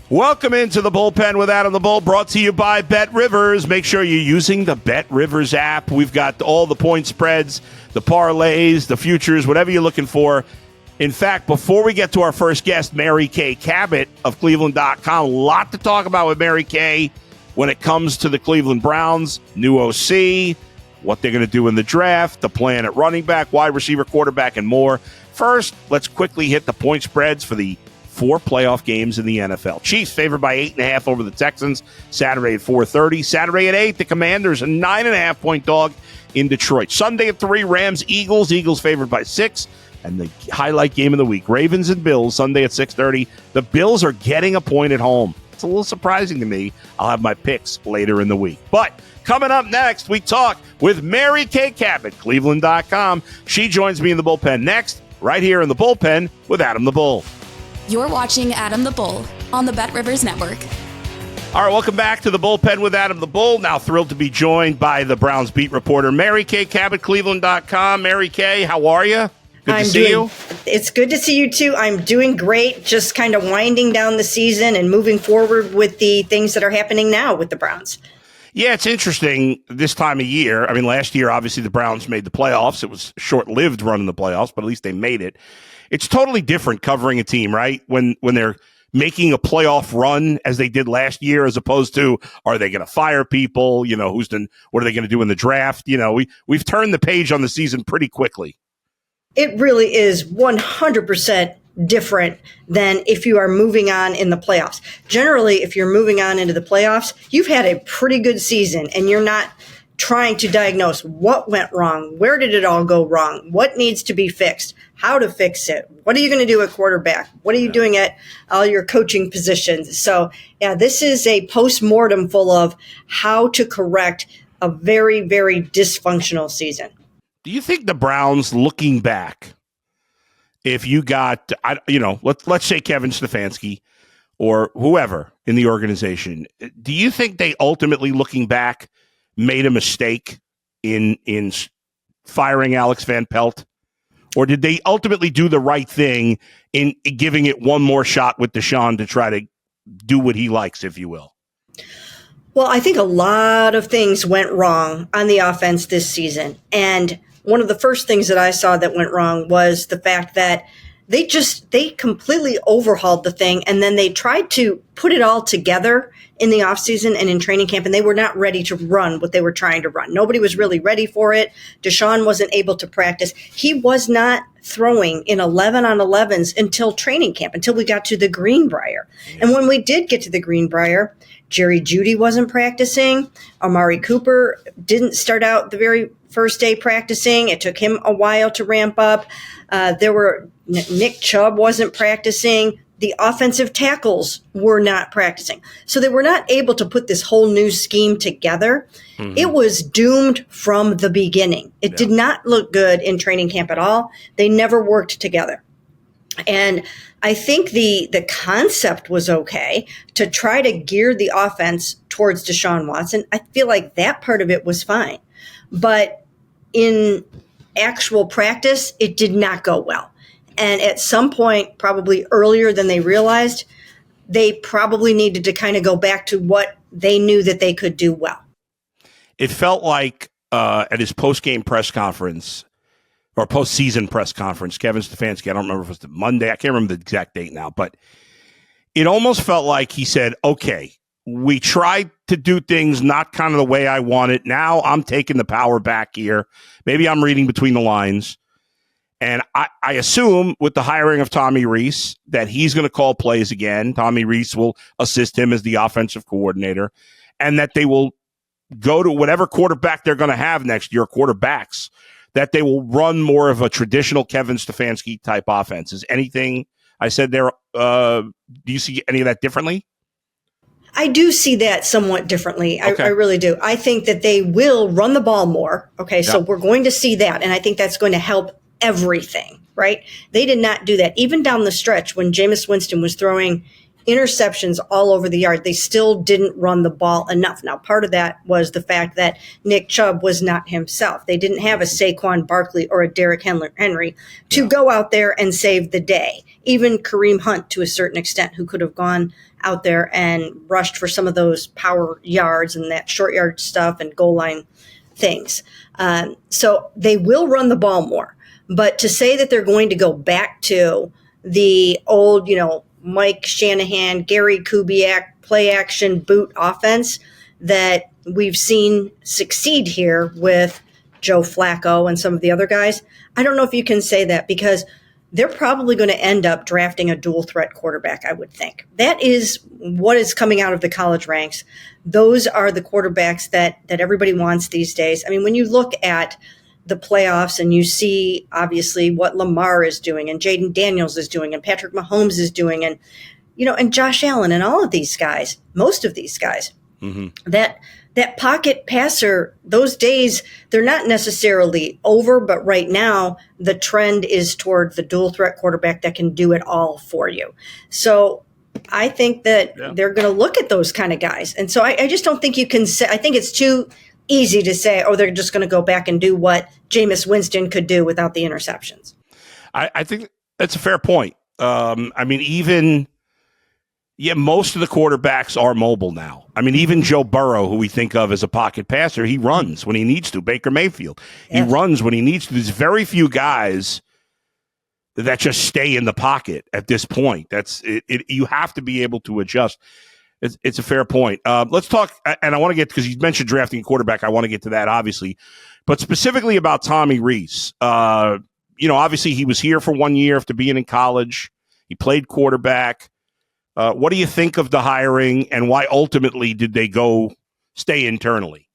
Welcome into the Bullpen with Adam the Bull, brought to you by Bet Rivers. Make sure you're using the Bet Rivers app. We've got all the point spreads, the parlays, the futures, whatever you're looking for. In fact, before we get to our first guest, Mary Kay Cabot of Cleveland.com, a lot to talk about with Mary Kay when it comes to the Cleveland Browns, new OC, what they're going to do in the draft, the plan at running back, wide receiver, quarterback, and more. First, let's quickly hit the point spreads for the 4 playoff games in the NFL. Chiefs favored by 8.5 over the Texans Saturday at 4:30. Saturday at 8, the Commanders, a 9.5-point dog in Detroit. Sunday at 3, Rams, Eagles. Eagles favored by 6. And the highlight game of the week, Ravens and Bills, Sunday at 6:30. The Bills are getting a point at home. It's a little surprising to me. I'll have my picks later in the week. But coming up next, we talk with Mary Kay Cabot, Cleveland.com. She joins me in the bullpen next, right here in the bullpen with Adam the Bull. You're watching Adam the Bull on the Bet Rivers Network. All right, welcome back to the Bullpen with Adam the Bull. Now thrilled to be joined by the Browns beat reporter, Mary Kay Cabot, Cleveland.com. Mary Kay, how are you? Good to see you. It's good to see you, too. I'm doing great, just kind of winding down the season and moving forward with the things that are happening now with the Browns. Yeah, it's interesting this time of year. I mean, last year, obviously, the Browns made the playoffs. It was short-lived running the playoffs, but at least they made it. It's totally different covering a team, right? When they're making a playoff run as they did last year, as opposed to, are they going to fire people? You know, what are they going to do in the draft? You know, we've turned the page on the season pretty quickly. It really is 100% different than if you are moving on in the playoffs. Generally, if you're moving on into the playoffs, you've had a pretty good season and you're not trying to diagnose what went wrong, where did it all go wrong, what needs to be fixed, how to fix it, what are you going to do at quarterback, what are you doing at all your coaching positions. So, yeah, this is a post-mortem full of how to correct a very, very dysfunctional season. Do you think the Browns, looking back, if you got, let's say Kevin Stefanski or whoever in the organization, do you think they ultimately, looking back, made a mistake in firing Alex Van Pelt? Or did they ultimately do the right thing in giving it one more shot with Deshaun to try to do what he likes, if you will? Well, I think a lot of things went wrong on the offense this season. And one of the first things that I saw that went wrong was the fact that they completely overhauled the thing, and then they tried to put it all together in the offseason and in training camp, and they were not ready to run what they were trying to run. Nobody was really ready for it. Deshaun wasn't able to practice. He was not throwing in 11-on-11s until training camp, until we got to the Greenbrier. Yeah. And when we did get to the Greenbrier, Jerry Jeudy wasn't practicing. Amari Cooper didn't start out the very first day practicing. It took him a while to ramp up. Nick Chubb wasn't practicing. The offensive tackles were not practicing. So they were not able to put this whole new scheme together. Mm-hmm. It was doomed from the beginning. It did not look good in training camp at all. They never worked together. And I think the concept was okay to try to gear the offense towards Deshaun Watson. I feel like that part of it was fine. But in actual practice, it did not go well. And at some point, probably earlier than they realized, they probably needed to kind of go back to what they knew that they could do well. It felt like at his post-game press conference or postseason press conference, Kevin Stefanski, I don't remember if it was the Monday, I can't remember the exact date now, but it almost felt like he said, okay, we tried to do things not kind of the way I want it. Now I'm taking the power back here. Maybe I'm reading between the lines. And I assume with the hiring of Tommy Rees that he's going to call plays again. Tommy Rees will assist him as the offensive coordinator, and that they will go to whatever quarterback they're going to have next year, quarterbacks, that they will run more of a traditional Kevin Stefanski type offense. Is anything I said there, do you see any of that differently? I do see that somewhat differently. Okay. I really do. I think that they will run the ball more. Okay, so we're going to see that, and I think that's going to help everything, right? They did not do that. Even down the stretch when Jameis Winston was throwing interceptions all over the yard. They still didn't run the ball enough. Now, part of that was the fact that Nick Chubb was not himself. They didn't have a Saquon Barkley or a Derrick Henry to go out there and save the day. Even Kareem Hunt, to a certain extent, who could have gone out there and rushed for some of those power yards and that short yard stuff and goal line things. So they will run the ball more. But to say that they're going to go back to the old, Mike Shanahan, Gary Kubiak, play action boot offense that we've seen succeed here with Joe Flacco and some of the other guys, I don't know if you can say that, because they're probably going to end up drafting a dual threat quarterback, I would think. That is what is coming out of the college ranks. Those are the quarterbacks that everybody wants these days. I mean, when you look at the playoffs and you see obviously what Lamar is doing and Jaden Daniels is doing and Patrick Mahomes is doing and, and Josh Allen and all of these guys, most of these guys, that pocket passer, those days, they're not necessarily over, but right now the trend is toward the dual threat quarterback that can do it all for you. So I think that they're going to look at those kind of guys. And so I just don't think you can say, I think it's too easy to say, they're just going to go back and do what Jameis Winston could do without the interceptions. I think that's a fair point. Most of the quarterbacks are mobile now. I mean, even Joe Burrow, who we think of as a pocket passer, he runs when he needs to. Baker Mayfield, he runs when he needs to. There's very few guys that just stay in the pocket at this point. That's it. You have to be able to adjust. It's a fair point. Let's talk, and I want to get, because you mentioned drafting a quarterback, I want to get to that, obviously, but specifically about Tommy Rees. Obviously he was here for 1 year after being in college. He played quarterback. What do you think of the hiring, and why ultimately did they go stay internally?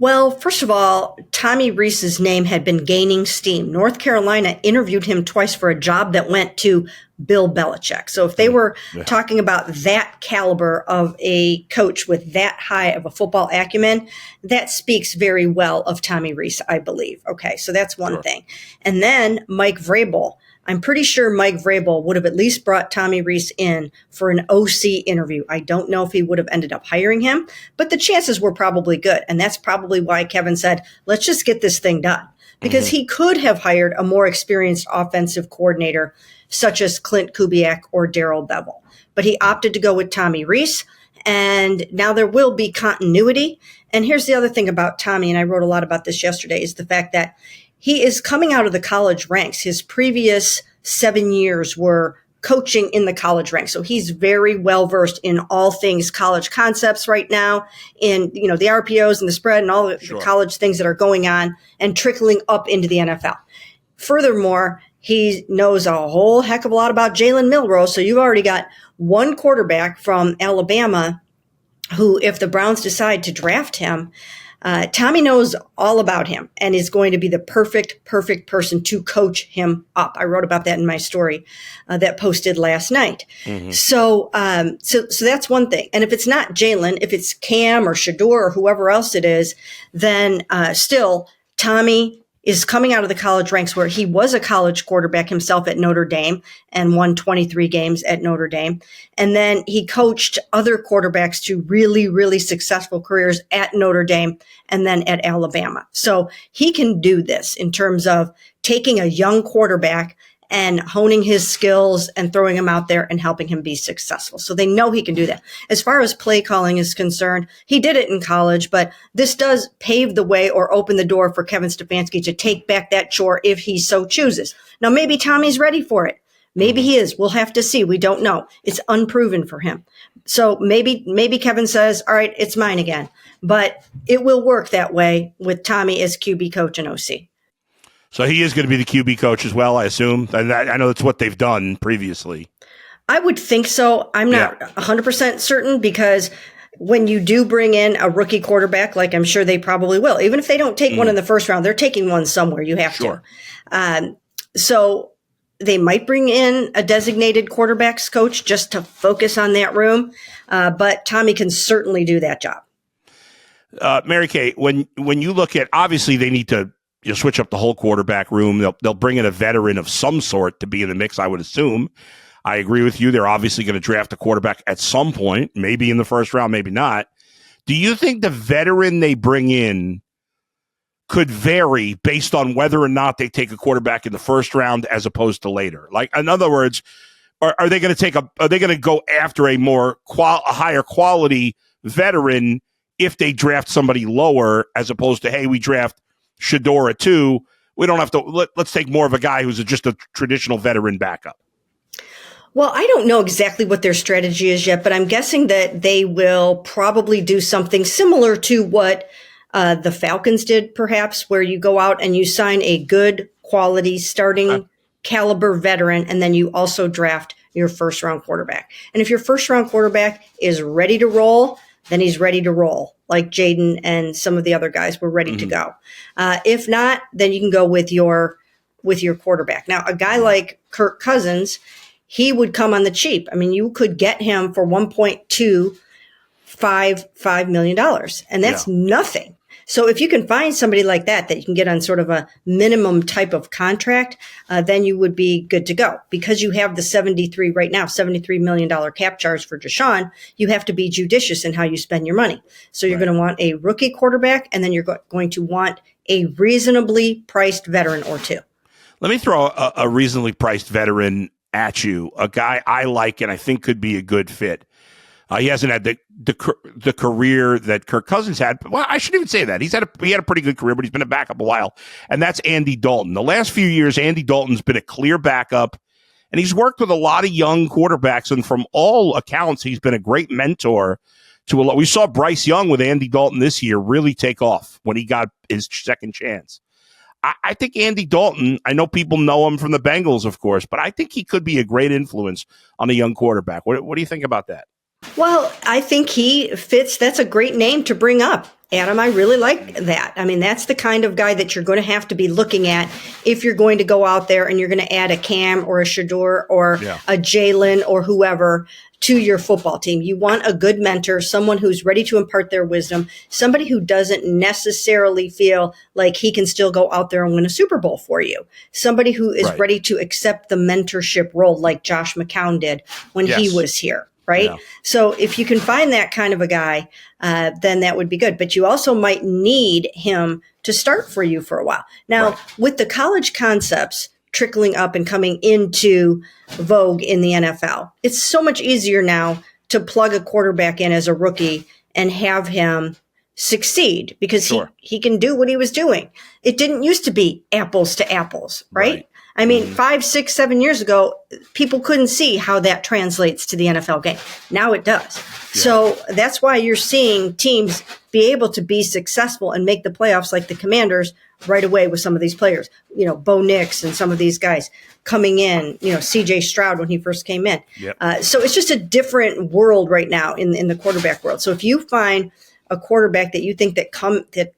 Well, first of all, Tommy Rees's name had been gaining steam. North Carolina interviewed him twice for a job that went to Bill Belichick. So if they were talking about that caliber of a coach with that high of a football acumen, that speaks very well of Tommy Rees, I believe. Okay, so that's one thing. And then Mike Vrabel. I'm pretty sure Mike Vrabel would have at least brought Tommy Rees in for an OC interview. I don't know if he would have ended up hiring him, but the chances were probably good. And that's probably why Kevin said, let's just get this thing done. Because he could have hired a more experienced offensive coordinator, such as Clint Kubiak or Darrell Bevell. But he opted to go with Tommy Rees, and now there will be continuity. And here's the other thing about Tommy, and I wrote a lot about this yesterday, is the fact that he is coming out of the college ranks. His previous 7 years were coaching in the college ranks. So he's very well versed in all things college concepts right now, in the RPOs and the spread and all the college things that are going on and trickling up into the NFL. Furthermore, he knows a whole heck of a lot about Jalen Milroe. So you've already got one quarterback from Alabama who, if the Browns decide to draft him, Tommy knows all about him and is going to be the perfect person to coach him up. I wrote about that in my story that posted last night. So that's one thing. And if it's not Jalen, if it's Cam or Shedeur or whoever else it is, then still Tommy is coming out of the college ranks, where he was a college quarterback himself at Notre Dame and won 23 games at Notre Dame. And then he coached other quarterbacks to really, really successful careers at Notre Dame and then at Alabama. So he can do this in terms of taking a young quarterback and honing his skills and throwing him out there and helping him be successful. So they know he can do that. As far as play calling is concerned, he did it in college, but this does pave the way or open the door for Kevin Stefanski to take back that chore if he so chooses. Now, maybe Tommy's ready for it. Maybe he is. We'll have to see. We don't know. It's unproven for him. So maybe Kevin says, all right, it's mine again. But it will work that way with Tommy as QB coach and OC. So he is going to be the QB coach as well, I assume. And I know that's what they've done previously. I would think so. I'm not 100% certain, because when you do bring in a rookie quarterback, like I'm sure they probably will, even if they don't take one in the first round, they're taking one somewhere. You have to. So they might bring in a designated quarterbacks coach just to focus on that room. But Tommy can certainly do that job. Mary Kay, when you look at, obviously they need to switch up the whole quarterback room. They'll bring in a veteran of some sort to be in the mix, I would assume. I agree with you. They're obviously going to draft a quarterback at some point, maybe in the first round, maybe not. Do you think the veteran they bring in could vary based on whether or not they take a quarterback in the first round as opposed to later? Like, in other words, are they going to go after a higher quality veteran if they draft somebody lower as opposed to, hey, we draft Shedeur at 2. We don't have to, let's take more of a guy who's just a traditional veteran backup. Well, I don't know exactly what their strategy is yet, but I'm guessing that they will probably do something similar to what the Falcons did, perhaps, where you go out and you sign a good quality starting caliber veteran, and then you also draft your first round quarterback. And if your first round quarterback is ready to roll, then he's ready to roll, like Jaden and some of the other guys were ready to go. If not, then you can go with your quarterback. Now, a guy like Kirk Cousins, he would come on the cheap. I mean, you could get him for $1.25 million, and that's nothing. So if you can find somebody like that you can get on sort of a minimum type of contract, then you would be good to go. Because you have the $73 million cap charge for Deshaun, you have to be judicious in how you spend your money. So you're going to want a rookie quarterback, and then you're going to want a reasonably priced veteran or two. Let me throw a reasonably priced veteran at you, a guy I like and I think could be a good fit. He hasn't had the career that Kirk Cousins had. Well, I shouldn't even say that. He had a pretty good career, but he's been a backup a while, and that's Andy Dalton. The last few years, Andy Dalton's been a clear backup, and he's worked with a lot of young quarterbacks, and from all accounts, he's been a great mentor to a lot. We saw Bryce Young with Andy Dalton this year really take off when he got his second chance. I think Andy Dalton, I know people know him from the Bengals, of course, but I think he could be a great influence on a young quarterback. What do you think about that? Well, I think he fits. That's a great name to bring up, Adam. I really like that. I mean, that's the kind of guy that you're going to have to be looking at if you're going to go out there and you're going to add a Cam or a Shedeur or a Jalen or whoever to your football team. You want a good mentor, someone who's ready to impart their wisdom, somebody who doesn't necessarily feel like he can still go out there and win a Super Bowl for you, somebody who is ready to accept the mentorship role like Josh McCown did when he was here. Right. Yeah. So if you can find that kind of a guy, then that would be good. But you also might need him to start for you for a while. Now, with the college concepts trickling up and coming into vogue in the NFL, it's so much easier now to plug a quarterback in as a rookie and have him succeed because he can do what he was doing. It didn't used to be apples to apples, right? I mean, 5, 6, 7 years ago, people couldn't see how that translates to the NFL game. Now it does. Yeah. So that's why you're seeing teams be able to be successful and make the playoffs like the Commanders right away with some of these players. You know, Bo Nix and some of these guys coming in, you know, C.J. Stroud when he first came in. Yep. So it's just a different world right now in the quarterback world. So if you find a quarterback that you think that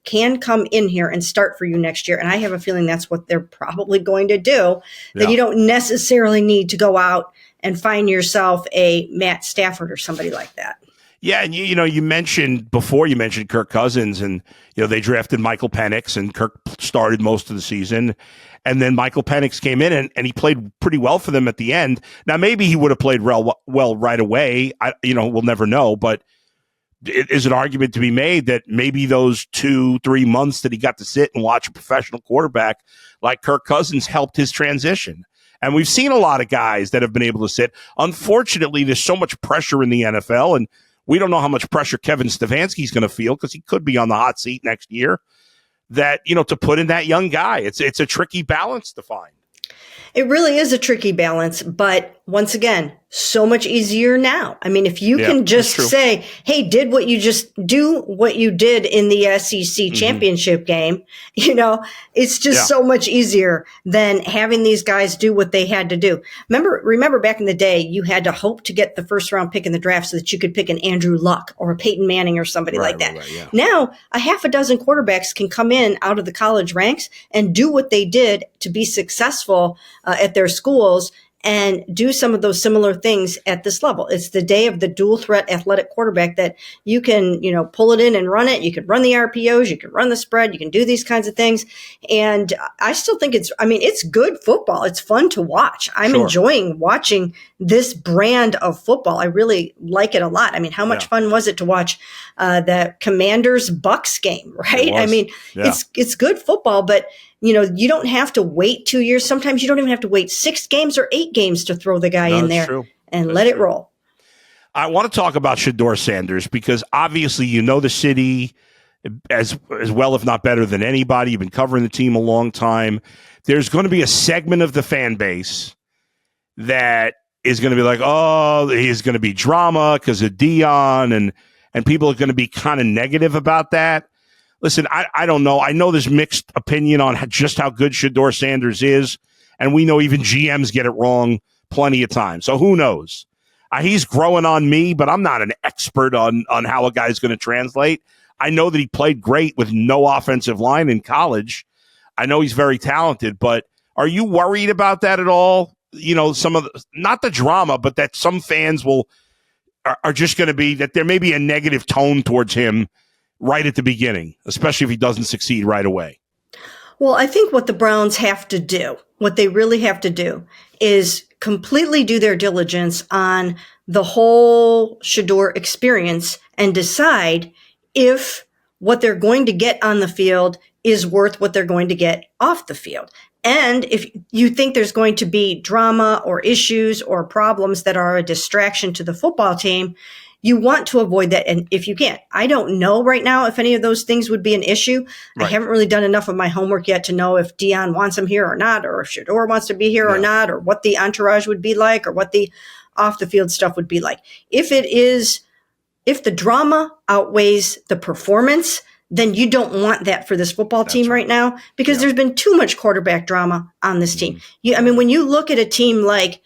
can come in here and start for you next year, and I have a feeling that's what they're probably going to do, that you don't necessarily need to go out and find yourself a Matt Stafford or somebody like that. Yeah, and you mentioned Kirk Cousins, and they drafted Michael Penix, and Kirk started most of the season, and then Michael Penix came in and he played pretty well for them at the end. Now maybe he would have played well right away. We'll never know, but it is an argument to be made that maybe those 2-3 months that he got to sit and watch a professional quarterback like Kirk Cousins helped his transition. And we've seen a lot of guys that have been able to sit. Unfortunately, there's so much pressure in the NFL, and we don't know how much pressure Kevin Stefanski is going to feel because he could be on the hot seat next year, that, to put in that young guy. It's a tricky balance to find. It really is a tricky balance, but once again, so much easier now. I mean, if you can just say, hey, do what you did in the SEC championship game, it's just so much easier than having these guys do what they had to do. Remember back in the day, you had to hope to get the first round pick in the draft so that you could pick an Andrew Luck or a Peyton Manning or somebody like that. Now, a half a dozen quarterbacks can come in out of the college ranks and do what they did to be successful at their schools and do some of those similar things at this level. It's the day of the dual threat athletic quarterback that you can, pull it in and run it. You can run the RPOs, you can run the spread, you can do these kinds of things. And I still think it's good football. It's fun to watch. I'm enjoying watching this brand of football. I really like it a lot. How much fun was it to watch the Commanders Bucks game, right? It's good football, but you don't have to wait 2 years. Sometimes you don't even have to wait 6 games or 8 games to throw the guy in there and let it roll. I want to talk about Shedeur Sanders because obviously the city as well, if not better than anybody. You've been covering the team a long time. There's going to be a segment of the fan base that is going to be like, oh, he's going to be drama because of Dion, and people are going to be kind of negative about that. Listen, I don't know. I know there's mixed opinion on just how good Shedeur Sanders is, and we know even GMs get it wrong plenty of times. So who knows? He's growing on me, but I'm not an expert on how a guy's going to translate. I know that he played great with no offensive line in college. I know he's very talented, but are you worried about that at all? Some of not the drama, but that some fans are just going to be that there may be a negative tone towards him right at the beginning, especially if he doesn't succeed right away. Well, I think what the Browns have to do, what they really have to do, is completely do their diligence on the whole Shedeur experience and decide if what they're going to get on the field is worth what they're going to get off the field. And if you think there's going to be drama or issues or problems that are a distraction to the football team, you want to avoid that. And if you can't, I don't know right now if any of those things would be an issue. Right. I haven't really done enough of my homework yet to know if Dion wants him here or not, or if Shedeur wants to be here or not, or what the entourage would be like, or what the off the field stuff would be like. If the drama outweighs the performance, then you don't want that for this football team right now, because there's been too much quarterback drama on this team. When you look at a team like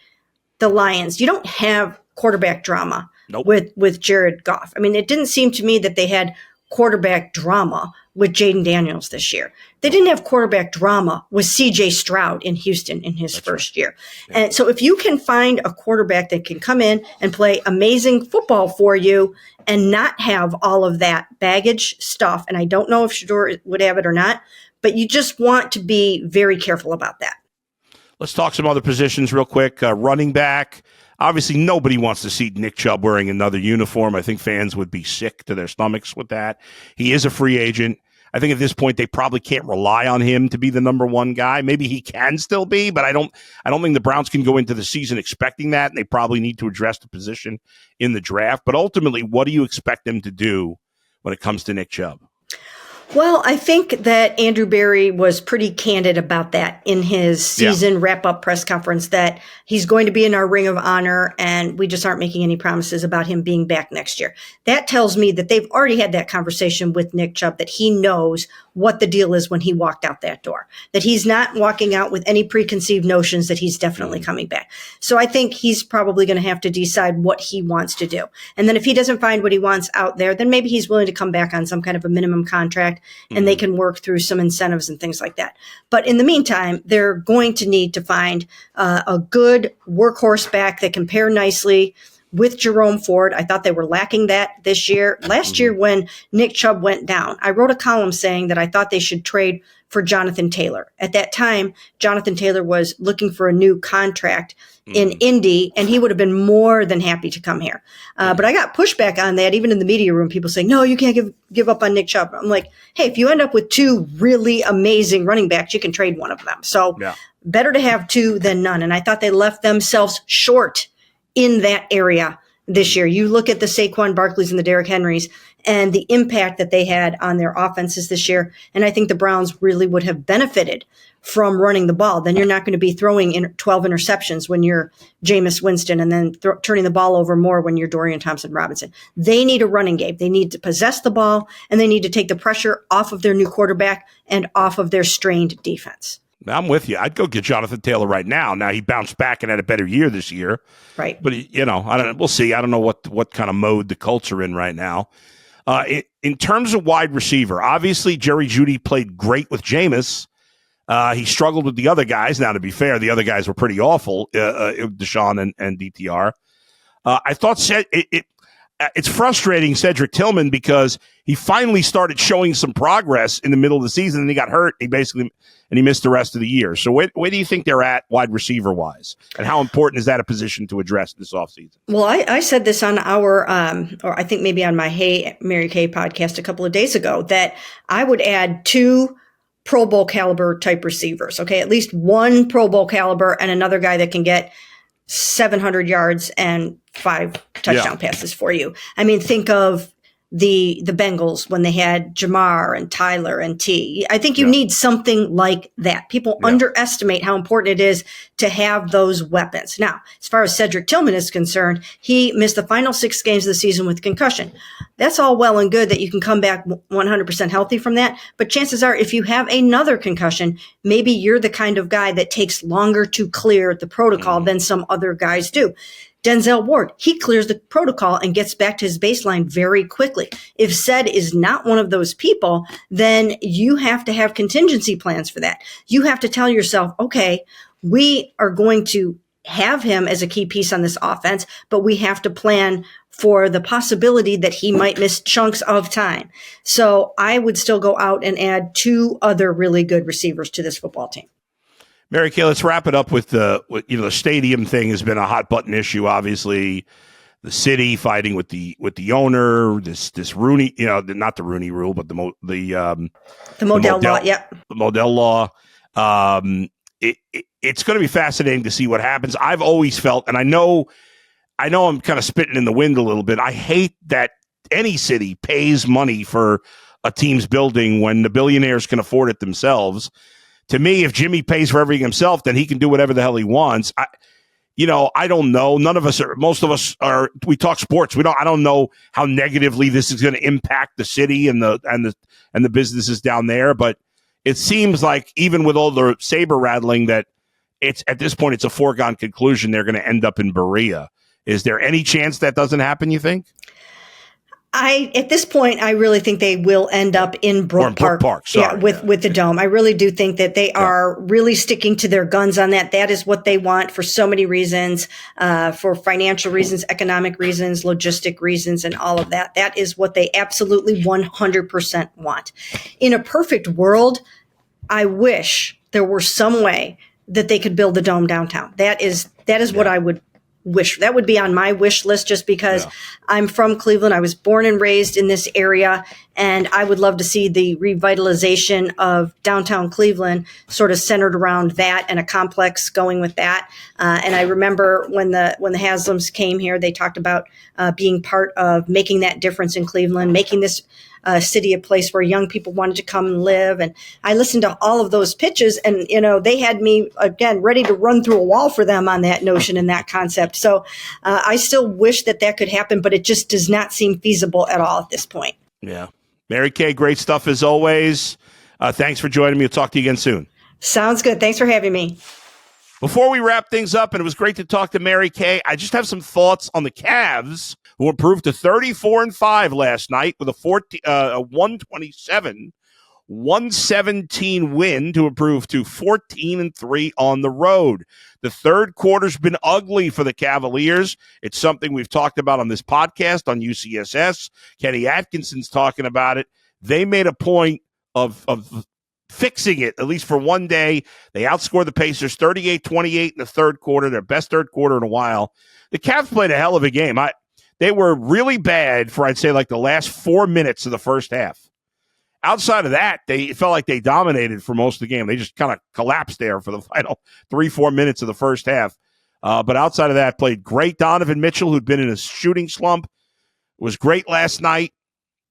the Lions, you don't have quarterback drama with Jared Goff. It didn't seem to me that they had quarterback drama with Jaden Daniels this year. They didn't have quarterback drama with CJ Stroud in Houston in his first year. Yeah. And so if you can find a quarterback that can come in and play amazing football for you and not have all of that baggage stuff, and I don't know if Shedeur would have it or not, but you just want to be very careful about that. Let's talk some other positions real quick. Running back. Obviously, nobody wants to see Nick Chubb wearing another uniform. I think fans would be sick to their stomachs with that. He is a free agent. I think at this point they probably can't rely on him to be the number one guy. Maybe he can still be, but I don't think the Browns can go into the season expecting that, and they probably need to address the position in the draft. But ultimately, what do you expect them to do when it comes to Nick Chubb? Well, I think that Andrew Berry was pretty candid about that in his season wrap-up press conference, that he's going to be in our Ring of Honor, and we just aren't making any promises about him being back next year. That tells me that they've already had that conversation with Nick Chubb, that he knows what the deal is when he walked out that door, that he's not walking out with any preconceived notions that he's definitely coming back. So I think he's probably going to have to decide what he wants to do. And then if he doesn't find what he wants out there, then maybe he's willing to come back on some kind of a minimum contract, and they can work through some incentives and things like that. But in the meantime, they're going to need to find a good workhorse back that can pair nicely with Jerome Ford. I thought they were lacking that this year. Last year when Nick Chubb went down, I wrote a column saying that I thought they should trade for Jonathan Taylor. At that time, Jonathan Taylor was looking for a new contract in Indy, and he would have been more than happy to come here. But I got pushback on that, even in the media room, people saying, no, you can't give up on Nick Chubb. I'm like, hey, if you end up with two really amazing running backs, you can trade one of them. So better to have two than none. And I thought they left themselves short in that area this year. You look at the Saquon Barkleys and the Derrick Henrys and the impact that they had on their offenses this year. And I think the Browns really would have benefited from running the ball. Then you're not going to be throwing 12 interceptions when you're Jameis Winston, and then turning the ball over more when you're Dorian Thompson-Robinson. They need a running game. They need to possess the ball, and they need to take the pressure off of their new quarterback and off of their strained defense. I'm with you. I'd go get Jonathan Taylor right now. Now, he bounced back and had a better year this year. Right. But, we'll see. I don't know what kind of mode the Colts are in right now. In terms of wide receiver, obviously Jerry Jeudy played great with Jameis. He struggled with the other guys. Now, to be fair, the other guys were pretty awful, Deshaun and DTR. I thought it's frustrating, Cedric Tillman, because he finally started showing some progress in the middle of the season, and he got hurt. He missed the rest of the year. So where do you think they're at wide receiver wise, and how important is that a position to address this offseason? Well, I said this on our, or I think maybe on my Hey Mary Kay podcast a couple of days ago, that I would add 2 Pro Bowl caliber type receivers. Okay, at least one Pro Bowl caliber and another guy that can get 700 yards and 5 touchdown passes for you. I mean, think of the Bengals when they had Jamar and Tyler and T. I think you need something like that. People underestimate how important it is to have those weapons. Now, as far as Cedric Tillman is concerned, he missed the final 6 games of the season with concussion. That's all well and good that you can come back 100% healthy from that. But chances are, if you have another concussion, maybe you're the kind of guy that takes longer to clear the protocol than some other guys do. Denzel Ward, he clears the protocol and gets back to his baseline very quickly. If Ced is not one of those people, then you have to have contingency plans for that. You have to tell yourself, okay, we are going to have him as a key piece on this offense, but we have to plan for the possibility that he might miss chunks of time. So I would still go out and add 2 other really good receivers to this football team. Mary Kay, let's wrap it up with the stadium thing has been a hot button issue. Obviously, the city fighting with the owner. This Rooney, not the Rooney Rule, but the Modell law. Yep, the Modell law. It's going to be fascinating to see what happens. I've always felt, and I know I'm kind of spitting in the wind a little bit. I hate that any city pays money for a team's building when the billionaires can afford it themselves. To me, if Jimmy pays for everything himself, then he can do whatever the hell he wants. I don't know. None of us are. Most of us are. We talk sports. I don't know how negatively this is going to impact the city and the businesses down there. But it seems like even with all the saber rattling, that it's at this point it's a foregone conclusion they're going to end up in Berea. Is there any chance that doesn't happen? You think? At this point, I really think they will end up in Brook Park. Sorry, with the Dome. I really do think that they are really sticking to their guns on that. That is what they want for so many reasons, for financial reasons, economic reasons, logistic reasons, and all of that. That is what they absolutely 100% want. In a perfect world, I wish there were some way that they could build the Dome downtown. That is what I would wish. That would be on my wish list, just because I'm from Cleveland. I was born and raised in this area, and I would love to see the revitalization of downtown Cleveland sort of centered around that and a complex going with that. And I remember when the Haslams came here, they talked about being part of making that difference in Cleveland, making this city a place where young people wanted to come and live. And I listened to all of those pitches, and they had me again ready to run through a wall for them on that notion and that concept. So I still wish that could happen, but it just does not seem feasible at all at this point. Yeah. Mary Kay, great stuff as always. Thanks for joining me. We'll talk to you again soon. Sounds good. Thanks for having me. Before we wrap things up, and it was great to talk to Mary Kay, I just have some thoughts on the Cavs, who improved to 34-5 last night with a 117 win to improve to 14-3 on the road. The third quarter's been ugly for the Cavaliers. It's something we've talked about on this podcast on UCSS. Kenny Atkinson's talking about it. They made a point of fixing it, at least for one day. They outscored the Pacers 38-28 in the third quarter, their best third quarter in a while. The Cavs played a hell of a game. They were really bad for, I'd say, like the last 4 minutes of the first half. Outside of that, it felt like they dominated for most of the game. They just kind of collapsed there for the final 3-4 minutes of the first half. But outside of that, played great. Donovan Mitchell, who'd been in a shooting slump, was great last night.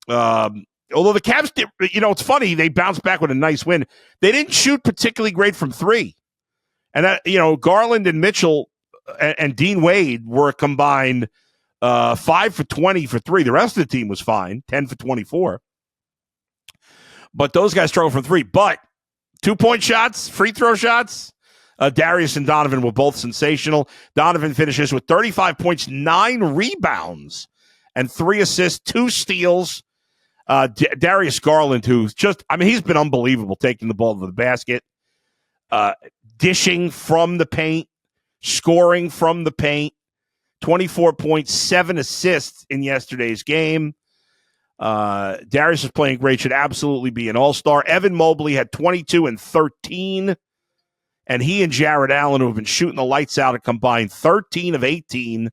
Although the Cavs did, it's funny, they bounced back with a nice win. They didn't shoot particularly great from three. And that, Garland and Mitchell and Dean Wade were combined 5 for 20 for three. The rest of the team was fine, 10 for 24. But those guys struggled from three. But 2-point shots, free throw shots, Darius and Donovan were both sensational. Donovan finishes with 35 points, 9 rebounds, and 3 assists, 2 steals. Darius Garland, who's he's been unbelievable taking the ball to the basket. dishing from the paint, scoring from the paint, 24.7 assists in yesterday's game. Darius is playing great, should absolutely be an all-star. Evan Mobley had 22 and 13, and he and Jared Allen, who have been shooting the lights out, have combined 13 of 18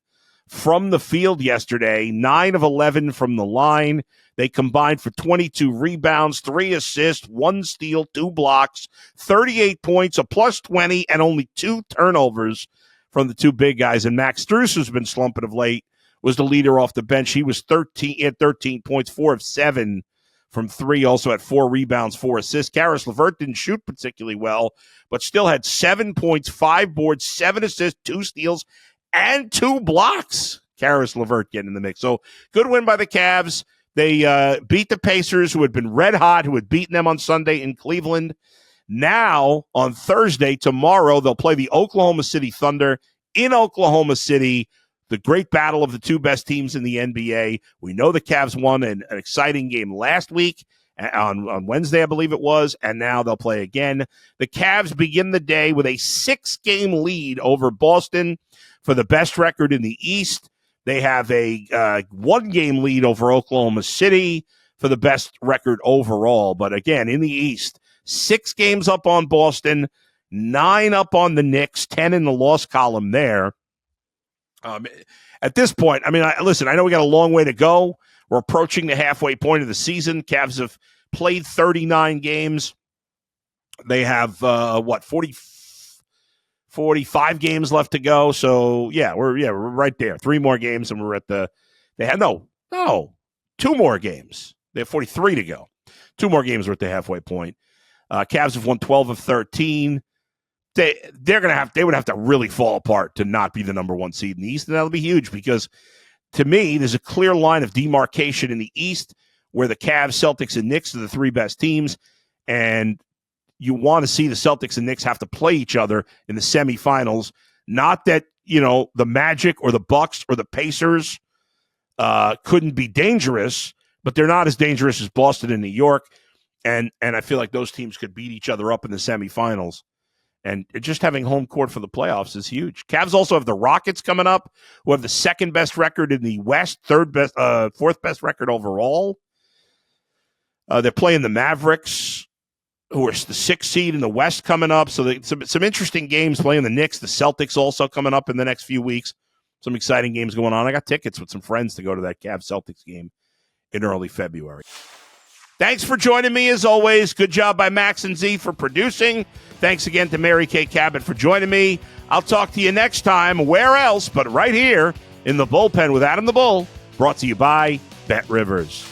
from the field yesterday, 9 of 11 from the line. They combined for 22 rebounds, 3 assists, 1 steal, 2 blocks, 38 points, a plus 20, and only 2 turnovers from the 2 big guys. And Max Strus, who's been slumping of late, was the leader off the bench. He was 13 points, 4 of 7 from 3, also had 4 rebounds, 4 assists. Karis LeVert didn't shoot particularly well, but still had 7 points, 5 boards, 7 assists, 2 steals, and 2 blocks. Karis LeVert getting in the mix. So good win by the Cavs. They beat the Pacers, who had been red hot, who had beaten them on Sunday in Cleveland. Now, on Thursday, tomorrow, they'll play the Oklahoma City Thunder in Oklahoma City. The great battle of the 2 best teams in the NBA. We know the Cavs won an exciting game last week on Wednesday, I believe it was, and now they'll play again. The Cavs begin the day with a 6-game lead over Boston for the best record in the East. They have a 1-game lead over Oklahoma City for the best record overall. But again, in the East, 6 games up on Boston, 9 up on the Knicks, 10 in the loss column there. At this point, I mean, listen, I know we got a long way to go. We're approaching the halfway point of the season. Cavs have played 39 games. They have, 45 games left to go. So, we're right there. 3 more games, and we're at the – they had – 2 more games. They have 43 to go. 2 more games, we're at the halfway point. Cavs have won 12 of 13. They would have to really fall apart to not be the number 1 seed in the East, and that'll be huge because, to me, there's a clear line of demarcation in the East where the Cavs, Celtics, and Knicks are the 3 best teams, and you want to see the Celtics and Knicks have to play each other in the semifinals. Not that, the Magic or the Bucks or the Pacers couldn't be dangerous, but they're not as dangerous as Boston and New York, and I feel like those teams could beat each other up in the semifinals. And just having home court for the playoffs is huge. Cavs also have the Rockets coming up, who have the 2nd best record in the West, 4th best record overall. They're playing the Mavericks, who are the 6th seed in the West coming up. So some interesting games playing the Knicks. The Celtics also coming up in the next few weeks. Some exciting games going on. I got tickets with some friends to go to that Cavs-Celtics game in early February. Thanks for joining me, as always. Good job by Max and Z for producing. Thanks again to Mary Kay Cabot for joining me. I'll talk to you next time. Where else but right here in the Bullpen with Adam the Bull, brought to you by Bet Rivers.